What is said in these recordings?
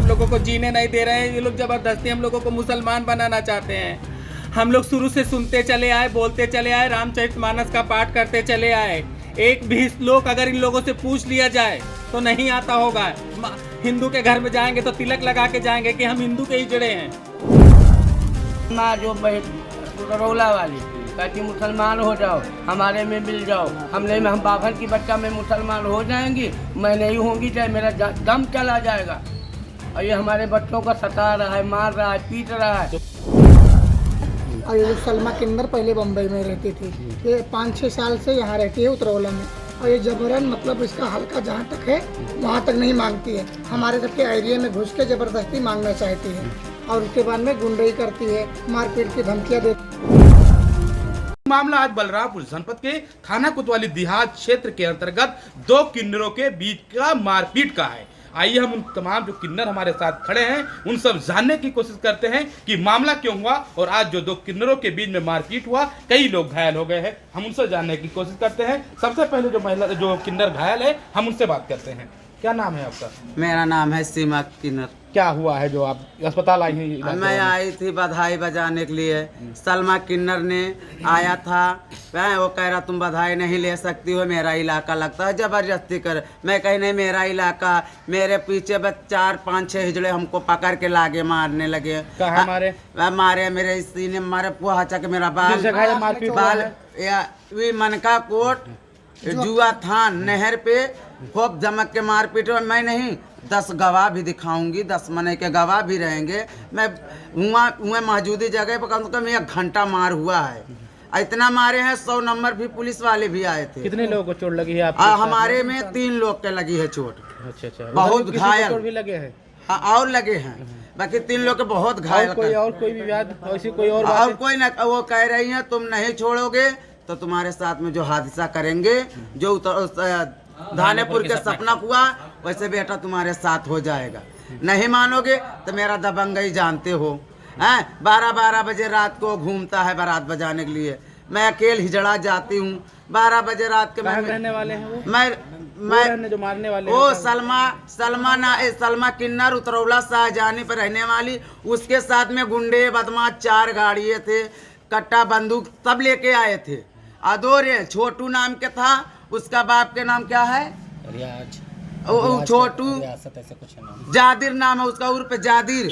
हम लोगों को जीने नहीं दे रहे हैं। ये लोग जबरदस्ती हम लोगों को मुसलमान बनाना चाहते हैं। हम लोग शुरू से सुनते चले आए, बोलते चले आए, रामचरितमानस का पाठ करते चले आए। एक भी लोग अगर इन लोगों से पूछ लिया जाए तो नहीं आता होगा। हिंदू के घर में जाएंगे तो तिलक लगा के जाएंगे कि हम हिंदू के ही जड़े हैं। माँ जो रौला वाली कहती मुसलमान हो जाओ, हमारे में मिल जाओ। हम बाभन की बच्चा में मुसलमान हो जाएंगी, मैं नहीं होंगी, चाहे मेरा दम चला जाएगा। और ये हमारे बच्चों को सता रहा है, मार रहा है, पीट रहा है। और ये सलमा किन्नर पहले बम्बई में रहती थी, ये 5-6 साल से यहाँ रहती है उतरौला में। और ये जबरन मतलब इसका हल्का जहाँ तक है वहाँ तक नहीं मांगती है, हमारे सबके एरिया में घुस के ज़बरदस्ती मांगना चाहती है। और उसके बाद में गुंडई करती है, मारपीट की धमकियाँ देती है। मामला आज बलरामपुर जनपद के थाना कोतवाली देहात क्षेत्र के अंतर्गत 2 किन्नरों के बीच का मारपीट का है। आइए हम उन तमाम जो किन्नर हमारे साथ खड़े हैं उन सब जानने की कोशिश करते हैं कि मामला क्यों हुआ और आज जो 2 किन्नरों के बीच में मारपीट हुआ, कई लोग घायल हो गए हैं। हम उनसे जानने की कोशिश करते हैं। सबसे पहले जो किन्नर घायल है हम उनसे बात करते हैं। क्या नाम है आपका? मेरा नाम है सीमा किन्नर। क्या हुआ है जो आप अस्पताल आई हैं? मैं आई थी बधाई बजाने के लिए। सलमा किन्नर ने आया था, वो कह रहा तुम बधाई नहीं ले सकती हो, मेरा इलाका लगता है, जबरदस्ती कर। मैं कही नहीं मेरा इलाका। मेरे पीछे बस 4-5-6 हिजड़े हमको पकड़ के लागे मारने लगे। मारे मेरे सीने मारे पुहाचा के मेरा बाल मनका कोट जुआ थान नहर पे खूब जमक के मारपीट। मैं नहीं 10 गवाह भी दिखाऊंगी, 10 मने के गवाह भी रहेंगे। मैं वहाँ मौजूदी जगह पर कम से कम 1 घंटा मार हुआ है। इतना मारे हैं, 100 नंबर भी पुलिस वाले भी आए थे। कितने लोगों को चोट लगी है आप? हमारे में 3 लोग के लगी है चोट। अच्छा। बहुत घायल भी लगे हैं? हाँ, और लगे हैं, बाकी 3 लोग के बहुत घायल। और कोई विवाद ऐसी कोई और कोई न, वो कह रही है तुम नहीं छोड़ोगे तो तुम्हारे साथ में जो हादसा करेंगे, जो धानेपुर के सपना हुआ वैसे बेटा तुम्हारे साथ हो जाएगा। नहीं मानोगे तो मेरा दबंगई जानते हो हैं। 12-12 बजे रात को घूमता है बारात बजाने के लिए। मैं अकेले हिजड़ा जाती हूँ 12 बजे रात के। रहने वाले हैं वो? मैं जो मारने वाले वो सलमा किन्नर उतरौला शाहजहानी पर रहने वाली। उसके साथ में गुंडे बदमाश 4 गाड़ियाँ थे, कट्टा बंदूक सब लेके आए थे। अदोरे छोटू नाम के था, उसका बाप के नाम क्या है? छोटू जादिर नाम है उसका, उर्फ जादिर।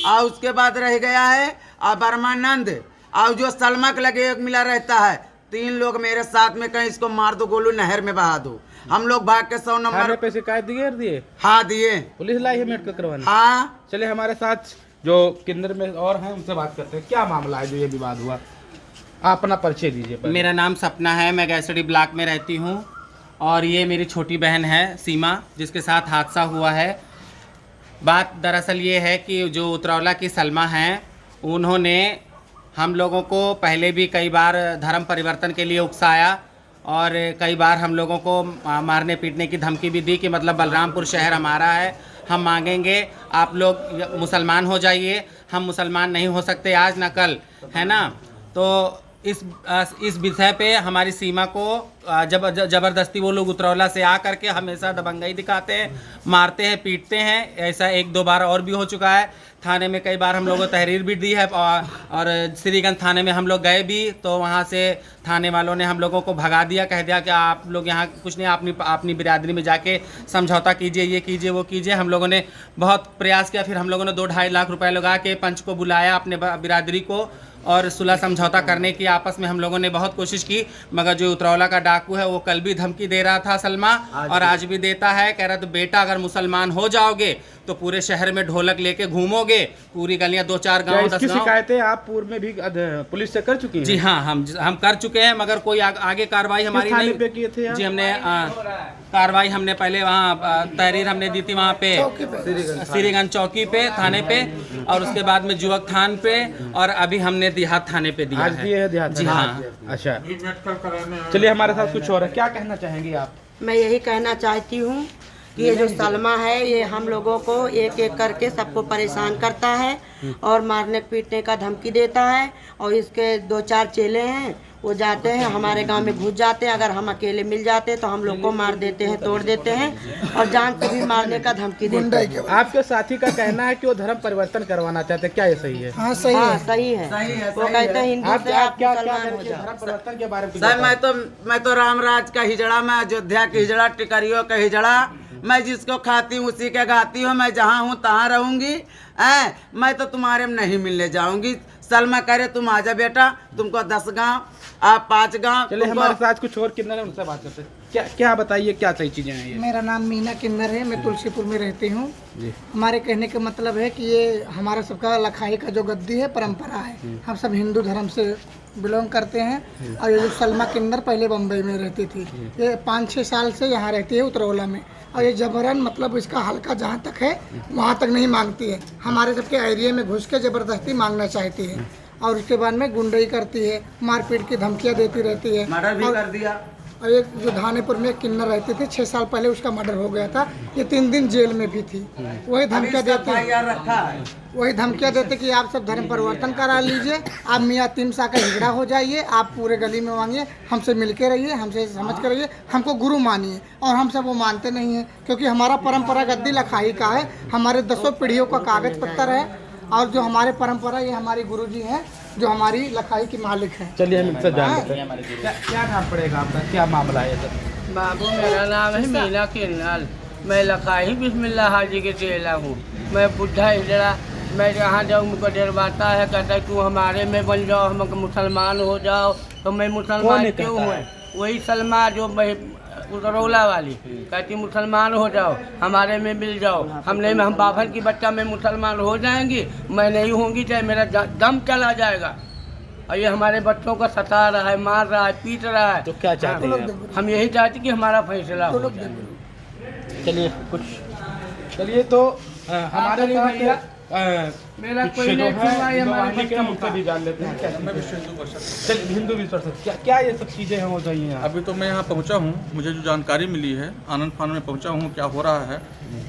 और उसके बाद रह गया है बर्मानंद। और जो सलमा के लगे एक मिला रहता है। 3 लोग मेरे साथ में कहीं इसको मार दो, गोलू नहर में बहा दो। हम लोग भाग के 100 नंबर पे शिकायत दिए? हाँ दिए। पुलिस लाई है मेडिकल करवाने? हाँ। चले हमारे साथ जो किन्नर में और हैं उनसे बात करते हैं। क्या मामला है जो ये विवाद हुआ? आप अपना परिचय दीजिए। मेरा नाम सपना है, मैं गैसडी ब्लॉक में रहती हूँ। और ये मेरी छोटी बहन है सीमा, जिसके साथ हादसा हुआ है। बात दरअसल ये है कि जो उतरौला की सलमा हैं, उन्होंने हम लोगों को पहले भी कई बार धर्म परिवर्तन के लिए उकसाया और कई बार हम लोगों को मारने पीटने की धमकी भी दी कि मतलब बलरामपुर शहर हमारा है, हम मांगेंगे आप लोग मुसलमान हो जाइए। हम मुसलमान नहीं हो सकते आज ना कल, है ना। तो इस विषय पे हमारी सीमा को जबरदस्ती वो लोग उतरौला से आ करके हमेशा दबंगई दिखाते हैं, मारते हैं, पीटते हैं। ऐसा 1-2 बार और भी हो चुका है। थाने में कई बार हम लोगों को तहरीर भी दी है और श्रीगंज थाने में हम लोग गए भी, तो वहाँ से थाने वालों ने हम लोगों को भगा दिया, कह दिया कि आप लोग यहाँ कुछ नहीं, अपनी बिरादरी में जाके समझौता कीजिए, ये कीजिए, वो कीजिए। हम लोगों ने बहुत प्रयास किया, फिर हम लोगों ने 2-2.5 लाख रुपए लगा के पंच को बुलाया अपने बिरादरी को और सुलह समझौता करने की आपस में हम लोगों ने बहुत कोशिश की। मगर जो उतरौला का डाकू है वो कल भी धमकी दे रहा था सलमा, और आज भी देता है। कह रहा तो बेटा अगर मुसलमान हो जाओगे तो पूरे शहर में ढोलक लेके घूमोगे, पूरी गलियां 2-4 गाँव 10 गाँव। शिकायतें आप पूर्व में भी पुलिस से कर चुकी हैं? जी हाँ, हम कर चुके हैं, मगर कोई आगे कार्रवाई हमारी नहीं पे किए थे? जी हमने कार्रवाई हमने पहले वहाँ तहरीर हमने दी थी वहाँ पे श्रीगंज चौकी पे थाने पे, और उसके बाद में जुवक थान पे, और अभी हमने देहात थाने पे दिया है। जी हाँ। अच्छा, चलिए हमारे साथ कुछ और है। क्या कहना चाहेंगी आप? मैं यही कहना चाहती हूँ कि ये जो सलमा है ये हम लोगों को एक करके सबको परेशान करता है और मारने पीटने का धमकी देता है। और इसके 2-4 चेले हैं, वो जाते हैं हमारे गांव में घुस जाते हैं। अगर हम अकेले मिल जाते तो हम लोग को मार देते हैं, तोड़ देते हैं और जान से भी मारने का धमकी देते हैं। आपके साथी का कहना है कि वो धर्म परिवर्तन करवाना चाहते हैं, क्या ये सही है? हाँ सही हाँ है। सही है, वो कहते हैं हिंदू से आप क्या मुसलमान हो करके जाओ। धर्म परिवर्तन के बारे में कुछ सर बताएं? मैं तो रामराज का हिजड़ा, मैं अयोध्या की हिजड़ा, टिकरियों का हिजड़ा, मैं जिसको खाती हूँ उसी के गाती हूँ, मैं जहाँ हूँ तहाँ रहूंगी। मैं तो तुम्हारे में नहीं मिलने जाऊंगी। सलमा करे तुम आजा बेटा, तुमको 10 गांव, आप 5 गांव। चलिए हमारे साथ कुछ और किन्नर है, उनसे बात करते हैं। क्या बताइए, क्या सही चीजें हैं ये? मेरा नाम मीना किन्नर है, मैं तुलसीपुर में रहती हूँ। जी। हमारे कहने का मतलब है कि ये हमारा सबका लखाई का जो गद्दी है परंपरा है। हम सब हिंदू धर्म से बिलोंग करते हैं। और ये जो सलमा किन्नर पहले बम्बई में रहती थी, ये 5-6 साल से यहाँ रहती है उतरौला में। और ये जबरन मतलब इसका हल्का जहाँ तक है वहाँ तक नहीं मांगती है, हमारे सबके एरिया में घुस के ज़बरदस्ती मांगना चाहती है। और उसके बाद में गुंडई करती है, मारपीट की धमकियाँ देती रहती है। मर्डर भी कर दिया। और एक जो धानेपुर में एक किन्नर रहती थी, 6 साल पहले उसका मर्डर हो गया था। ये 3 दिन जेल में भी थी। वही धमकियाँ देती रखा है। वही धमकियाँ देते कि आप सब धर्म परिवर्तन करा लीजिए, आप मियाँ तिमसा का हिजड़ा हो जाइए, आप पूरे गली में मांगिए, हमसे मिल के रहिए, हमसे समझ के रहिए, हमको गुरु मानिए। और हम सब वो मानते नहीं हैं, क्योंकि हमारा परंपरा गद्दी लखाई का है, हमारे 10 पीढ़ियों का कागज पत्तर है। और जो हमारे परंपरा, ये हमारे गुरुजी हैं जो हमारी लखाई की मालिक हैं। चलिए हम इनसे जान लेते हैं। क्या नाम पड़ेगा आपका, क्या मामला है सर? बाबू मेरा नाम है मीना किन्नर, मैं लखाई बिस्मिल्लाह हाजी के चेला हूँ। मैं बुढ़ा हिजड़ा, मैं जहाँ जाऊँ मुझको डरवाता है, कहता है तू हमारे में बन जाओ, हम मुसलमान हो जाओ। तो मैं मुसलमान क्यों हूँ? वही सलमा जो उतरौला वाली कहती मुसलमान हो जाओ, हमारे में मिल जाओ। हम नहीं, हम बाभन की बच्चा में मुसलमान हो जाएंगी, मैं नहीं होंगी, चाहे मेरा दम चला जाएगा। और ये हमारे बच्चों को सता रहा है, मार रहा है, पीट रहा है। तो क्या चाहते हैं आप? हम यही चाहते कि हमारा फैसला हो जाए। चलिए चलिए तो हमारे भैया, साथ मेरा कुछ कोई जो नहीं है सुनवाई हमारे नवानी के, बच्चों उनसे का। भी जान लेते हैं। क्या मैं विश्व हिंदू परिषद, चलिए हिंदू विश्व परिषद, क्या ये सब चीजें हो रही हैं? अभी तो मैं यहाँ पहुँचा हूँ, मुझे जो जानकारी मिली है आनंद फान में पहुँचा हूँ क्या हो रहा है।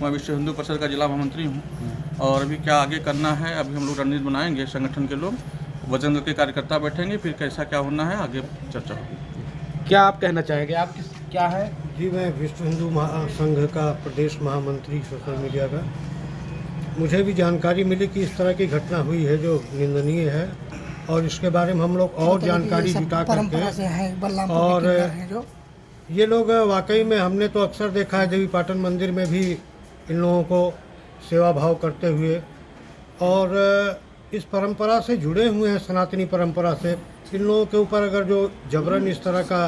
मैं विश्व हिंदू परिषद का जिला महामंत्री हूँ और अभी क्या आगे करना है, अभी हम लोग रणनीति बनाएंगे, संगठन के लोग वजन के कार्यकर्ता बैठेंगे, फिर कैसा क्या होना है आगे चर्चा होगी। क्या आप कहना चाहेंगे, आप क्या है? जी, मैं विश्व हिंदू महासंघ का प्रदेश महामंत्री सोशल मीडिया का। मुझे भी जानकारी मिली कि इस तरह की घटना हुई है जो निंदनीय है, और इसके बारे में हम लोग और जानकारी जुटा करके, और ये लोग वाकई में हमने तो अक्सर देखा है देवी पाटन मंदिर में भी इन लोगों को सेवा भाव करते हुए, और इस परंपरा से जुड़े हुए हैं, सनातनी परंपरा से। इन लोगों के ऊपर अगर जो जबरन इस तरह का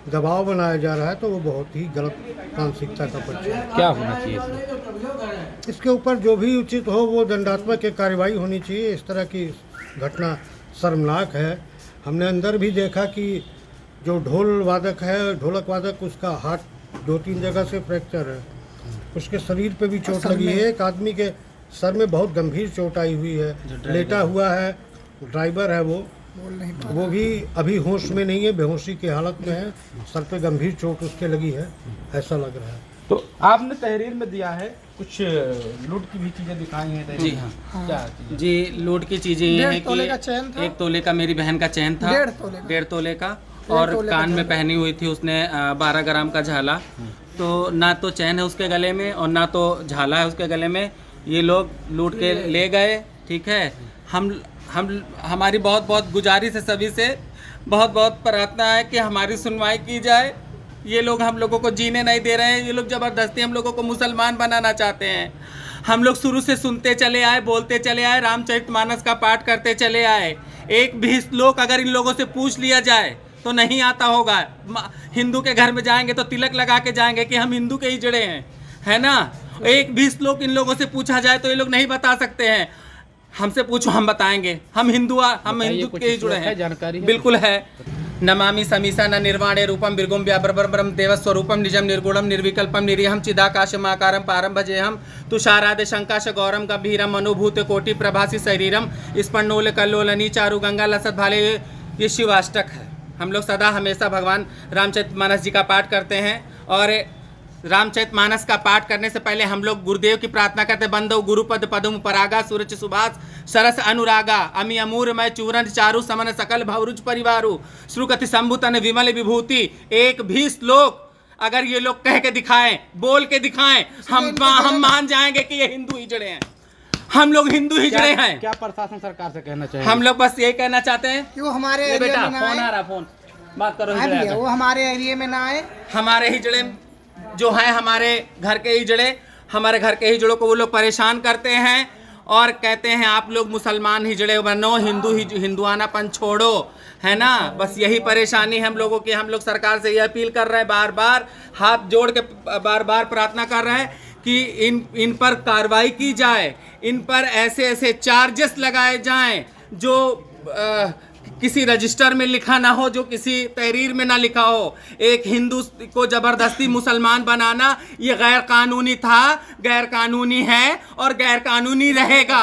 दबाव बनाया जा रहा है तो वो बहुत ही गलत मानसिकता का परिचय है। क्या होना चाहिए इसके ऊपर जो भी उचित हो वो दंडात्मक एक कार्रवाई होनी चाहिए। इस तरह की घटना शर्मनाक है। हमने अंदर भी देखा कि जो ढोल वादक है, ढोलक वादक, उसका हाथ 2-3 जगह से फ्रैक्चर है, उसके शरीर पे भी चोट लगी है। एक आदमी के सर में बहुत गंभीर चोट आई हुई है, लेटा हुआ है, ड्राइवर है वो भी अभी होश में नहीं है, बेहोशी की हालत में है, सर पे गंभीर चोट उसके लगी है, ऐसा लग रहा है। तो आपने तहरीर में दिया है कुछ लूट की भी चीजें दिखाई हैं? जी हाँ। क्या चीजें? जी, लूट की चीज़ें ये हैं 1.5 तोले का कि चैन था। 1 तोले का मेरी बहन का चैन था, 1.5 तोले का, और कान में पहनी हुई थी उसने 12 ग्राम का झाला। तो ना तो चैन है उसके गले में और ना तो झाला है उसके गले में। ये लोग लूट के ले गए। ठीक है, हम हमारी बहुत बहुत गुजारिश है सभी से, बहुत बहुत प्रार्थना है कि हमारी सुनवाई की जाए। ये लोग हम लोगों को जीने नहीं दे रहे हैं। ये लोग ज़बरदस्ती हम लोगों को मुसलमान बनाना चाहते हैं। हम लोग शुरू से सुनते चले आए, बोलते चले आए, रामचरितमानस का पाठ करते चले आए। एक भी श्लोक अगर इन लोगों से पूछ लिया जाए तो नहीं आता होगा। हिंदू के घर में जाएंगे तो तिलक लगा के जाएंगे कि हम हिंदू के ही जुड़े हैं, है ना। एक भी श्लोक इन लोगों से पूछा जाए तो ये लोग नहीं बता सकते हैं। हमसे पूछो, हम बताएंगे, हम हिंदू के ही जुड़े हैं। जानकारी बिल्कुल है। नमामि समीसा न निर्वाणे रूपम बिर्गुम व्याब्रब्रह्म देवस्वरूपम निजम निर्गुणम निर्विकल्पम निरीहम चिदाकाशमाकारम पारम भजेहम तुषारादे शंकाश गौरम गंभीरम अनुभूत कोटि प्रभासी शरीरम स्पन्नोल कल्लोलनी चारु गंगा लसत भाले। ये शिवाष्टक है। हम लोग सदा हमेशा भगवान रामचरितमानस जी का पाठ करते हैं और रामचरितमानस का पाठ करने से पहले हम लोग गुरुदेव की प्रार्थना करते, बंदो गुरुपद पदम परागा सूरज सुभाष सरस अनुरागा अमी अमूर मैं चूरन चारु समन सकल भवरुज परिवारु श्रुकति संभुतन विमल विभूति। एक भी श्लोक अगर ये लोग कह के दिखाएं, बोल के दिखाएं, हम मान जाएंगे कि ये हिंदू हिजड़े हैं, हम लोग हिंदू हिजड़े हैं। क्या प्रशासन सरकार से कहना चाहिए? हम लोग बस यही कहना चाहते हैं कि वो हमारे ये एरिया बेटा में ना फोन आए। आ रहा, फोन बात करो। हाँ हिजड़े भैया, वो हमारे एरिया में ना आए। हमारे हिजड़े जो हैं, हमारे घर के हिजड़े, हमारे घर के हिजड़ों को वो लोग परेशान करते हैं और कहते हैं आप लोग मुसलमान हिजड़े बनो, हिंदुआनापन छोड़ो, है ना। बस यही परेशानी हम लोगों की। हम लोग सरकार से ये अपील कर रहे हैं, बार बार हाथ जोड़ के बार बार प्रार्थना कर रहे हैं कि इन पर कार्रवाई की जाए, इन पर ऐसे ऐसे चार्जेस लगाए जाएं जो किसी रजिस्टर में लिखा ना हो, जो किसी तहरीर में ना लिखा हो। एक हिंदू को जबरदस्ती मुसलमान बनाना ये गैर कानूनी था, गैर कानूनी है और गैर कानूनी रहेगा।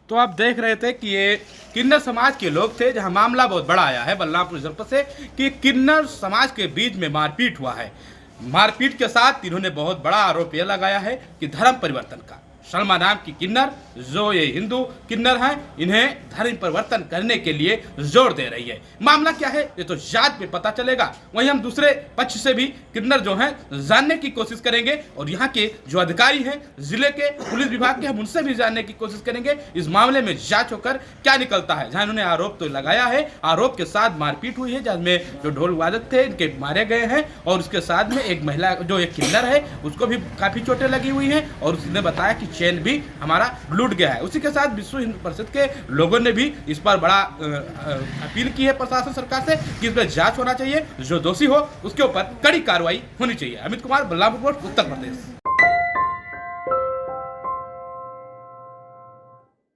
तो आप देख रहे थे कि ये किन्नर समाज के लोग थे, जहां मामला बहुत बड़ा आया है बलरामपुर जनपद से कि किन्नर समाज के बीच में मारपीट हुआ है। मारपीट के साथ इन्होंने बहुत बड़ा आरोप यह लगाया है कि धर्म परिवर्तन का। शर्मा नाम की किन्नर, जो ये हिंदू किन्नर हैं, इन्हें धर्म परिवर्तन करने के लिए जोर दे रही है। मामला क्या है ये तो जांच में पता चलेगा। वहीं हम दूसरे पक्ष से भी किन्नर जो हैं जानने की कोशिश करेंगे और यहाँ के जो अधिकारी हैं जिले के पुलिस विभाग के, हम उनसे भी जानने की कोशिश करेंगे इस मामले में जांच होकर क्या निकलता है। जहाँ इन्होंने आरोप तो लगाया है, आरोप के साथ मारपीट हुई है, जिसमें जो ढोल वादक थे इनके मारे गए हैं और उसके साथ में एक महिला जो एक किन्नर है उसको भी काफ़ी चोटें लगी हुई हैं और उसने बताया कि चैन भी हमारा लूट गया है। उसी के साथ विश्व हिंदू परिषद के लोगों ने भी इस पर बड़ा अपील की है प्रशासन सरकार से कि इस पर जांच होना चाहिए, जो दोषी हो उसके ऊपर कड़ी कार्रवाई होनी चाहिए। अमित कुमार, बलरामपुर, उत्तर प्रदेश।